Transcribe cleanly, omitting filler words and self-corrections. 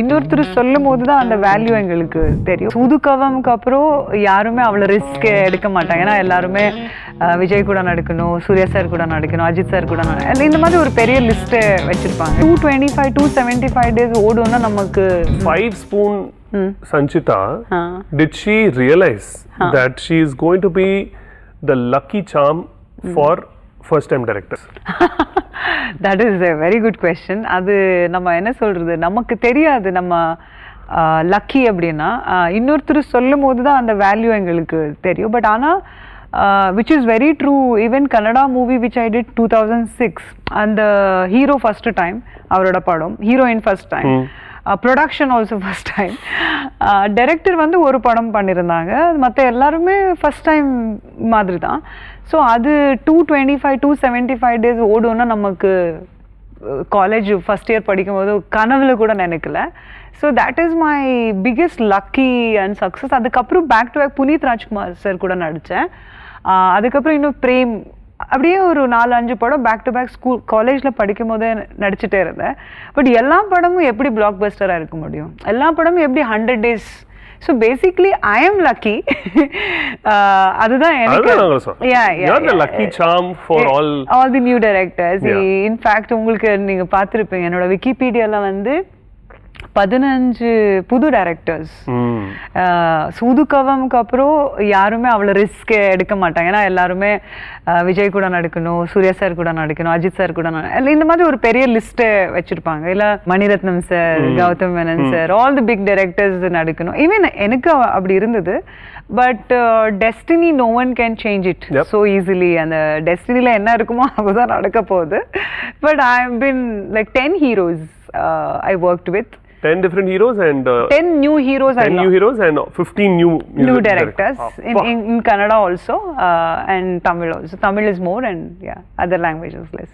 இன்னொருத்தர் சொல்லும் போது தான் அந்த வேல்யூ எங்களுக்கு தெரியும். புதுக்கவம்க்கு அப்புறம் யாருமே அவ்வளோ ரிஸ்க் எடுக்க மாட்டாங்க. ஏன்னா எல்லாருமே விஜய் கூட நடிக்கணும், சூர்யா சார் கூட நடிக்கணும், அஜித் சார் கூட இந்த மாதிரி ஒரு பெரிய லிஸ்ட்டு வச்சிருப்பாங்க. 225 275 days ஓடும்னா நமக்கு 5 spoon Sanchita, did she realize that she is going to be the lucky charm for first time directors? That is a very good question. அது நம்ம என்ன சொல்றது, நமக்கு தெரியாது நம்ம லக்கி அப்படின்னா. இன்னொருத்தர் சொல்லும் போது தான் அந்த வேல்யூ எங்களுக்கு தெரியும். பட் ஆனால் which is very true. Even Kannada movie which I did 2006, அந்த ஹீரோ ஃபர்ஸ்ட் டைம் அவரோட படம், heroine first time, production also first time, director வந்து ஒரு படம் பண்ணியிருந்தாங்க, மற்ற எல்லாருமே ஃபர்ஸ்ட் டைம் மாதிரி தான். ஸோ அது 225 275 days ஓடும்னா நமக்கு காலேஜ் ஃபஸ்ட் இயர் படிக்கும்போது கனவுல கூட நினைக்கல. So that is my biggest lucky and success. அதுக்கப்புறம் back to back Puneeth Rajkumar sir கூட நடித்தேன். அதுக்கப்புறம் இன்னும் பிரேம், அப்படியே ஒரு 4-5 படம் பேக் டு பேக் ஸ்கூல் காலேஜில் படிக்கும் போதே நடிச்சுட்டே இருந்தேன். பட் எல்லா படமும் எப்படி பிளாக் பஸ்டராக இருக்க முடியும், எல்லா படமும் எப்படி 100 days. So basically I am lucky. அதுதான் எனக்கு you're the lucky charm for all the new directors. In fact உங்களுக்கு நீங்க பார்த்திருப்பீங்க என்னோட விக்கிபீடியால வந்து 15 புது டைரக்டர்ஸ். புதுக்கவம்க்கு அப்புறம் யாருமே அவ்வளோ ரிஸ்க் எடுக்க மாட்டாங்க. ஏன்னா எல்லாருமே விஜய் கூட நடிக்கணும், சூர்யா சார் கூட நடிக்கணும், அஜித் சார் கூட இந்த மாதிரி ஒரு பெரிய லிஸ்ட்டை வச்சிருப்பாங்க. இல்லை Mani Ratnam sir, Gautham Menon sir, all the big directors நடிக்கணும். ஈவன் எனக்கு அப்படி இருந்தது. But destiny no one can change it so easily. அந்த டெஸ்டினியில் என்ன இருக்குமோ அதுதான் நடக்க போகுது. But I have been like 10 heroes I worked with. 10 different heroes and 10 new heroes. 10 new heroes and 15 new directors in Kannada also and Tamil also. Tamil is more and other languages less.